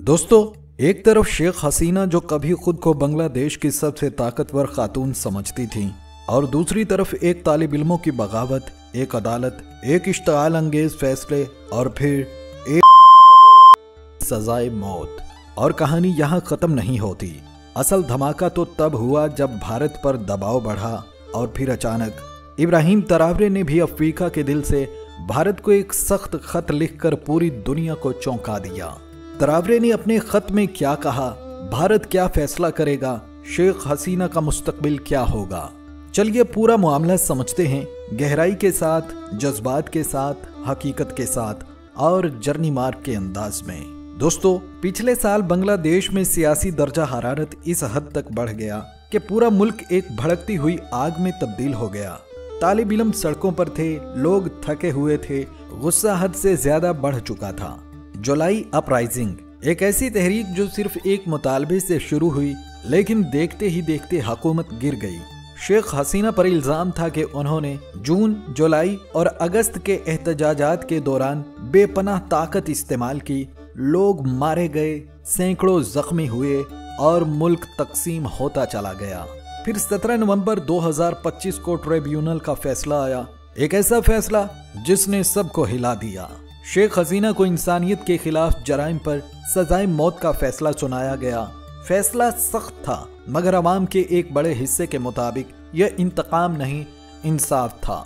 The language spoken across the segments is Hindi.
दोस्तों, एक तरफ शेख हसीना जो कभी खुद को बांग्लादेश की सबसे ताकतवर खातून समझती थीं, और दूसरी तरफ एक तालिब इल्मों की बगावत, एक अदालत, एक इश्तिआल अंगेज फैसले और फिर एक सजाए मौत। और कहानी यहाँ खत्म नहीं होती। असल धमाका तो तब हुआ जब भारत पर दबाव बढ़ा और फिर अचानक इब्राहिम तरावरे ने भी अफ्रीका के दिल से भारत को एक सख्त खत लिखकर पूरी दुनिया को चौंका दिया। तरावरे ने अपने खत में क्या कहा, भारत क्या फैसला करेगा, शेख हसीना का मुस्तकबिल क्या होगा। चलिए पूरा मामला समझते हैं, गहराई के साथ, जज्बात के साथ, हकीकत के साथ और जर्नी मार्ग के अंदाज में। दोस्तों, पिछले साल बांग्लादेश में सियासी दर्जा हरारत इस हद तक बढ़ गया कि पूरा मुल्क एक भड़कती हुई आग में तब्दील हो गया। तालिब इल्म सड़कों पर थे, लोग थके हुए थे, गुस्सा हद से ज्यादा बढ़ चुका था। जुलाई अपराइजिंग, एक ऐसी तहरीक जो सिर्फ एक मुतालबे से शुरू हुई, लेकिन देखते ही देखते हुकूमत गिर गई। शेख हसीना पर इल्जाम था कि उन्होंने जून, जुलाई और अगस्त के एहतजाजात के दौरान बेपनाह ताकत इस्तेमाल की। लोग मारे गए, सैकड़ों जख्मी हुए और मुल्क तकसीम होता चला गया। फिर 17 नवंबर 2025 को ट्रिब्यूनल का फैसला आया, एक ऐसा फैसला जिसने सबको हिला दिया। शेख हसीना को इंसानियत के खिलाफ जराइम पर सजाए मौत का फैसला सुनाया गया। फैसला सख्त था, मगर अवाम के एक बड़े हिस्से के मुताबिक यह इंतकाम नहीं, इंसाफ था।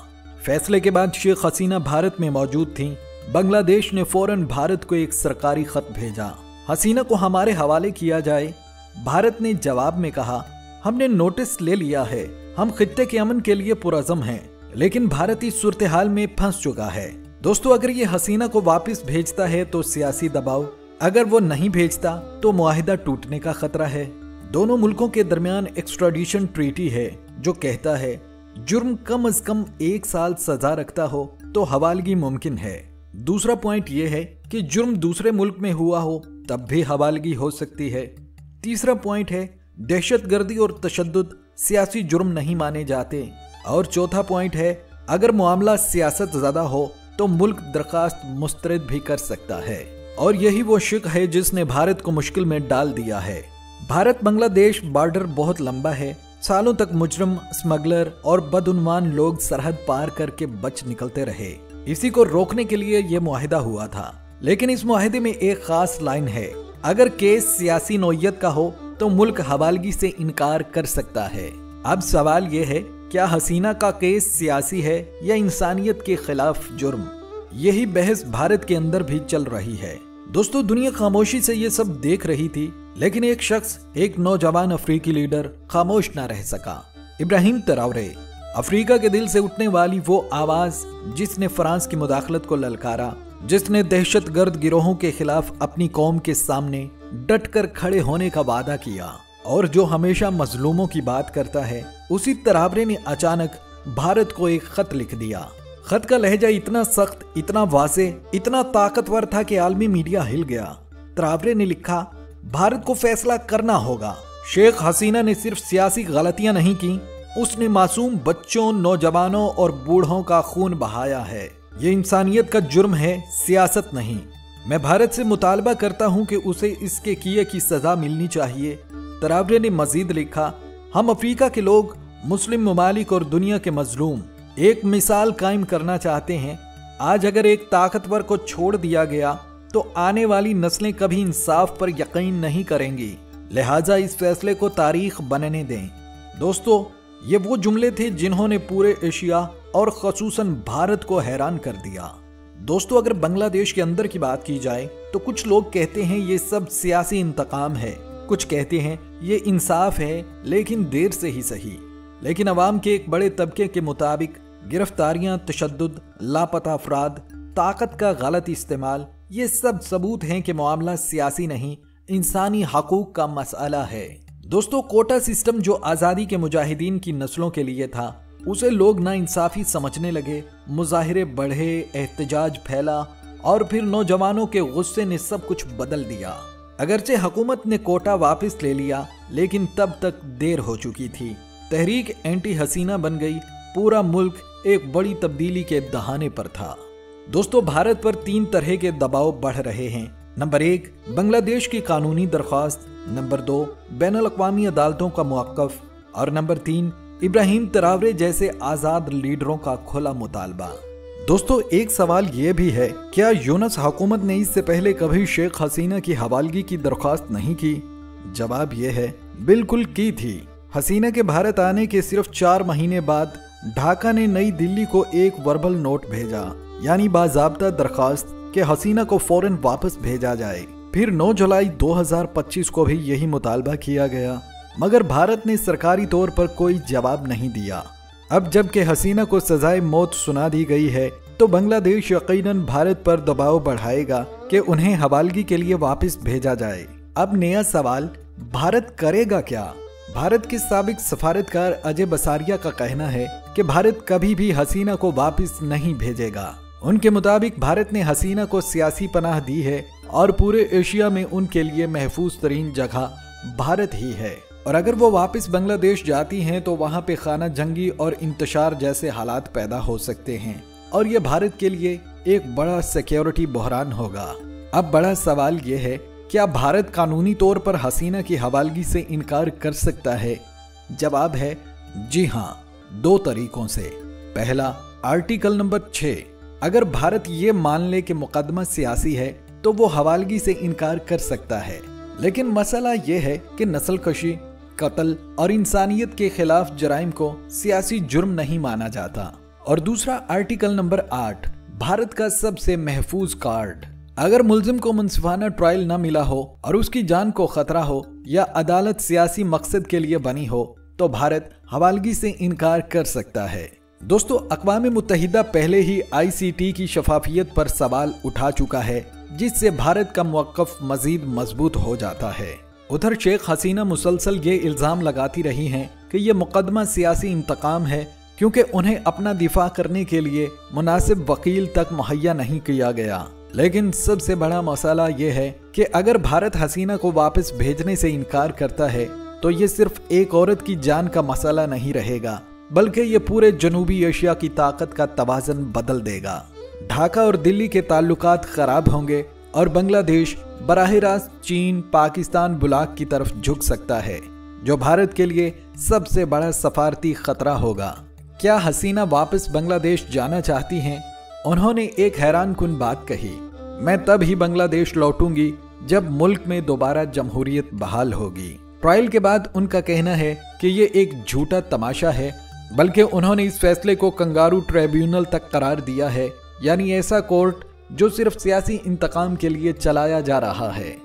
फैसले के बाद शेख हसीना भारत में मौजूद थीं। बांग्लादेश ने फौरन भारत को एक सरकारी खत भेजा, हसीना को हमारे हवाले किया जाए। भारत ने जवाब में कहा, हमने नोटिस ले लिया है, हम खित्ते के अमन के लिए पुरअज़म हैं, लेकिन भारत इस सूरत हाल में फंस चुका है। दोस्तों, अगर ये हसीना को वापस भेजता है तो सियासी दबाव, अगर वो नहीं भेजता तो मुआहिदा टूटने का खतरा है। दोनों मुल्कों के दरमियान एक्स्ट्राडिशन ट्रीटी है जो कहता है जुर्म कम अज कम 1 साल सजा रखता हो तो हवालगी मुमकिन है। दूसरा पॉइंट ये है कि जुर्म दूसरे मुल्क में हुआ हो तब भी हवालगी हो सकती है। तीसरा पॉइंट है दहशतगर्दी और तशद्दुद सियासी जुर्म नहीं माने जाते। और चौथा पॉइंट है अगर मामला सियासत ज़्यादा हो तो मुल्क दरखास्त मुस्तरद भी कर सकता है। और यही वो शिक है जिसने भारत को मुश्किल में डाल दिया है। भारत बांग्लादेश बॉर्डर बहुत लंबा है, सालों तक मुजरम, स्मगलर और बदउन्वान लोग सरहद पार करके बच निकलते रहे। इसी को रोकने के लिए ये मुआहिदा हुआ था। लेकिन इस मुआहिदे में एक खास लाइन है, अगर केस सियासी नौयत का हो तो मुल्क हवालगी से इनकार कर सकता है। अब सवाल ये है, क्या हसीना का केस सियासी है या इंसानियत के खिलाफ जुर्म? यही बहस भारत के अंदर भी चल रही है। दोस्तों, दुनिया खामोशी से ये सब देख रही थी, लेकिन एक शख्स, एक नौजवान अफ्रीकी लीडर खामोश न रह सका। इब्राहिम तरावरे, अफ्रीका के दिल से उठने वाली वो आवाज जिसने फ्रांस की मुदाखलत को ललकारा, जिसने दहशतगर्द गिरोहों के खिलाफ अपनी कौम के सामने डटकर खड़े होने का वादा किया और जो हमेशा मजलूमों की बात करता है, उसी तरावरे ने अचानक भारत को एक खत लिख दिया। खत का लहजा इतना सख्त, इतना वाज़े, इतना ताकतवर था कि आलमी मीडिया हिल गया। तरावरे ने लिखा, भारत को फैसला करना होगा। शेख हसीना ने सिर्फ सियासी गलतियां नहीं की, उसने मासूम बच्चों, नौजवानों और बूढ़ों का खून बहाया है। ये इंसानियत का जुर्म है, सियासत नहीं। मैं भारत से मुतालबा करता हूं कि उसे इसके किए की सजा मिलनी चाहिए। तरावरे ने मजीद लिखा, हम अफ्रीका के लोग, मुस्लिम ममालिक और दुनिया के मजलूम एक मिसाल कायम करना चाहते हैं। आज अगर एक ताकतवर को छोड़ दिया गया तो आने वाली नस्लें कभी इंसाफ पर यकीन नहीं करेंगी। लिहाजा इस फैसले को तारीख बनने दें। दोस्तों, ये वो जुमले थे जिन्होंने पूरे एशिया और खसूसन भारत को हैरान कर दिया। दोस्तों, अगर बांग्लादेश के अंदर की बात की जाए तो कुछ लोग कहते हैं ये सब सियासी इंतकाम है, कुछ कहते हैं ये इंसाफ है, लेकिन देर से ही सही। लेकिन अवाम के एक बड़े तबके के मुताबिक गिरफ्तारियां, तशद्दुद, लापता अफराद, ताकत का गलत इस्तेमाल, ये सब सबूत हैं कि मामला सियासी नहीं, इंसानी हकूक का मसला है। दोस्तों, कोटा सिस्टम जो आज़ादी के मुजाहिदीन की नस्लों के लिए था, उसे लोग नाइंसाफी समझने लगे। मुजाहिरे बढ़े, एहतजाज फैला और फिर नौजवानों के गुस्से ने सब कुछ बदल दिया। अगरचे हुकूमत ने कोटा वापस ले लिया, लेकिन तब तक देर हो चुकी थी। तहरीक एंटी हसीना बन गई, पूरा मुल्क एक बड़ी तब्दीली के दहाने पर था। दोस्तों, भारत पर 3 तरह के दबाव बढ़ रहे हैं। नंबर 1, बांग्लादेश की कानूनी दरख्वास्त। नंबर 2, बैनुल अक़वामी अदालतों का मुवक्क़फ़। और नंबर 3, इब्राहिम तरावरे जैसे आज़ाद लीडरों का खुला मुतालबा। दोस्तों, एक सवाल ये भी है, क्या यूनुस हुकूमत ने इससे पहले कभी शेख हसीना की हवालगी की दरख्वास्त नहीं की? जवाब ये है, बिल्कुल की थी। हसीना के भारत आने के सिर्फ 4 महीने बाद ढाका ने नई दिल्ली को एक वर्बल नोट भेजा, यानी बाज़ाब्ता दरख्वास्त कि हसीना को फौरन वापस भेजा जाए। फिर 9 जुलाई 2025 को भी यही मुतालबा किया गया, मगर भारत ने सरकारी तौर पर कोई जवाब नहीं दिया। अब जबकि हसीना को सजाए मौत सुना दी गई है, तो बांग्लादेश यकीनन भारत पर दबाव बढ़ाएगा कि उन्हें हवालगी के लिए वापस भेजा जाए। अब नया सवाल, भारत करेगा क्या? भारत के साबिक सफारतकार अजय बसारिया का कहना है कि भारत कभी भी हसीना को वापस नहीं भेजेगा। उनके मुताबिक भारत ने हसीना को सियासी पनाह दी है और पूरे एशिया में उनके लिए महफूज तरीन जगह भारत ही है, और अगर वो वापस बांग्लादेश जाती हैं तो वहाँ पे खाना जंगी और इंतशार जैसे हालात पैदा हो सकते हैं, और ये भारत के लिए एक बड़ा सिक्योरिटी बहरान होगा। अब बड़ा सवाल ये है, क्या भारत कानूनी तौर पर हसीना की हवालगी से इनकार कर सकता है? जवाब है जी हाँ, 2 तरीकों से। पहला, आर्टिकल नंबर 6। अगर भारत ये मान ले कि मुकदमा सियासी है तो वो हवालगी से इनकार कर सकता है, लेकिन मसला ये है कि नस्लकशी, कत्ल और इंसानियत के खिलाफ जराइम को सियासी जुर्म नहीं माना जाता। और दूसरा, आर्टिकल नंबर 8, भारत का सबसे महफूज कार्ड। अगर मुल्जिम को मुंसिफाना ट्रायल न मिला हो और उसकी जान को खतरा हो या अदालत सियासी मकसद के लिए बनी हो, तो भारत हवालगी से इनकार कर सकता है। दोस्तों, अक़वाम मुत्तहिदा पहले ही ICT की शफाफियत पर सवाल उठा चुका है, जिससे भारत का मौक़िफ़ मजीद मजबूत हो जाता है। उधर शेख हसीना मुसलसल ये इल्ज़ाम लगाती रही हैं कि ये मुकदमा सियासी इंतकाम है, क्योंकि उन्हें अपना दिफा करने के लिए मुनासिब वकील तक मुहैया नहीं किया गया। लेकिन सबसे बड़ा मसला ये है कि अगर भारत हसीना को वापस भेजने से इनकार करता है, तो ये सिर्फ एक औरत की जान का मसला नहीं रहेगा, बल्कि ये पूरे जनूबी एशिया की ताकत का तवाज़न बदल देगा। ढाका और दिल्ली के ताल्लुकात खराब होंगे और बांग्लादेश बराह रास्त चीन, पाकिस्तान ब्लॉक की तरफ झुक सकता है, जो भारत के लिए सबसे बड़ा सफारती खतरा होगा। क्या हसीना वापस बांग्लादेश जाना चाहती हैं? उन्होंने एक हैरान कुन बात कही, मैं तब ही बांग्लादेश लौटूंगी जब मुल्क में दोबारा जमहूरियत बहाल होगी। ट्रायल के बाद उनका कहना है कि ये एक झूठा तमाशा है, बल्कि उन्होंने इस फैसले को कंगारू ट्रिब्यूनल तक करार दिया है, यानी ऐसा कोर्ट जो सिर्फ सियासी इंतकाम के लिए चलाया जा रहा है।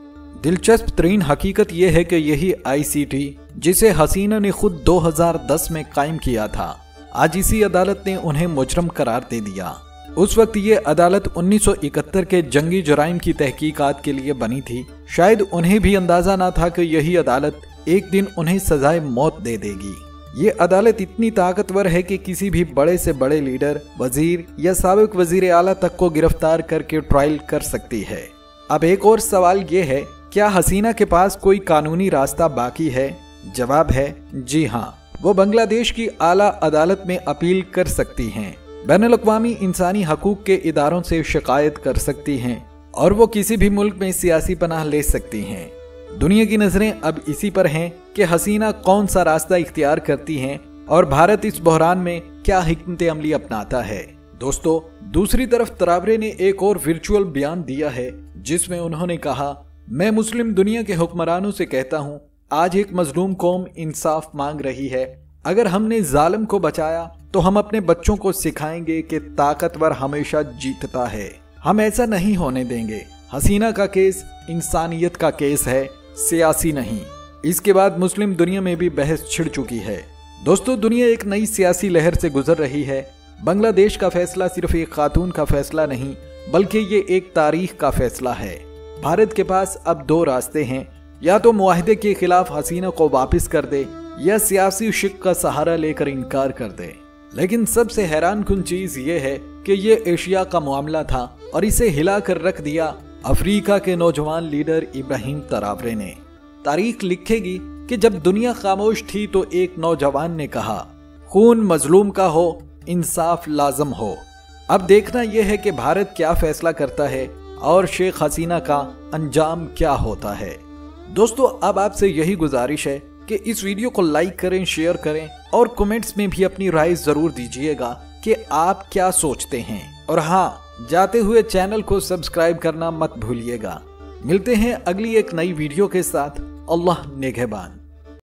दिलचस्प तरीन हकीकत यह है कि यही ICT, जिसे हसीना ने खुद 2010 में कायम किया था, आज इसी अदालत ने उन्हें मुजरम करार दे दिया। उस वक्त ये अदालत 1971 के जंगी जराइम की तहकीकात के लिए बनी थी। शायद उन्हें भी अंदाजा ना था कि यही अदालत एक दिन उन्हें सजाए मौत दे देगी। ये अदालत इतनी ताकतवर है कि किसी भी बड़े से बड़े लीडर, वजीर या साबिक वजीर आला तक को गिरफ्तार करके ट्रायल कर सकती है। अब एक और सवाल ये है, क्या हसीना के पास कोई कानूनी रास्ता बाकी है? जवाब है जी हाँ, वो बांग्लादेश की आला अदालत में अपील कर सकती हैं, बैनुल अक़वामी इंसानी हकूक के इदारों से शिकायत कर सकती हैं, और वो किसी भी मुल्क में सियासी पनाह ले सकती हैं। दुनिया की नजरें अब इसी पर हैं कि हसीना कौन सा रास्ता इख्तियार करती हैं और भारत इस बहरान में क्या हिकमत अमली अपनाता है। दोस्तों, दूसरी तरफ तरावरे ने एक और वर्चुअल बयान दिया है, जिसमें उन्होंने कहा, मैं मुस्लिम दुनिया के हुक्मरानों से कहता हूँ, आज एक मजलूम कौम इंसाफ मांग रही है। अगर हमने जालिम को बचाया तो हम अपने बच्चों को सिखाएंगे कि ताकतवर हमेशा जीतता है। हम ऐसा नहीं होने देंगे। हसीना का केस इंसानियत का केस है, सियासी नहीं। इसके बाद मुस्लिम दुनिया में भी बहस छिड़ चुकी है। दोस्तों, दुनिया एक नई सियासी लहर से गुजर रही है। बांग्लादेश का फैसला सिर्फ एक खातून का फैसला नहीं, बल्कि ये एक तारीख का फैसला है। भारत के पास अब 2 रास्ते हैं, या तो मुआहदे के खिलाफ हसीना को वापस कर दे या सियासी शिक का सहारा लेकर इनकार कर दे। लेकिन सबसे हैरान कुन चीज ये है कि ये एशिया का मामला था और इसे हिला कर रख दिया अफ्रीका के नौजवान लीडर इब्राहिम तरावरे ने। तारीख लिखेगी कि जब दुनिया खामोश थी तो एक नौजवान ने कहा, खून मजलूम का हो, इंसाफ लाजम हो। अब देखना यह है कि भारत क्या फैसला करता है और शेख हसीना का अंजाम क्या होता है। दोस्तों, अब आपसे यही गुजारिश है कि इस वीडियो को लाइक करें, शेयर करें और कमेंट्स में भी अपनी राय जरूर दीजिएगा कि आप क्या सोचते हैं। और हाँ, जाते हुए चैनल को सब्सक्राइब करना मत भूलिएगा। मिलते हैं अगली एक नई वीडियो के साथ। अल्लाह निगहबान।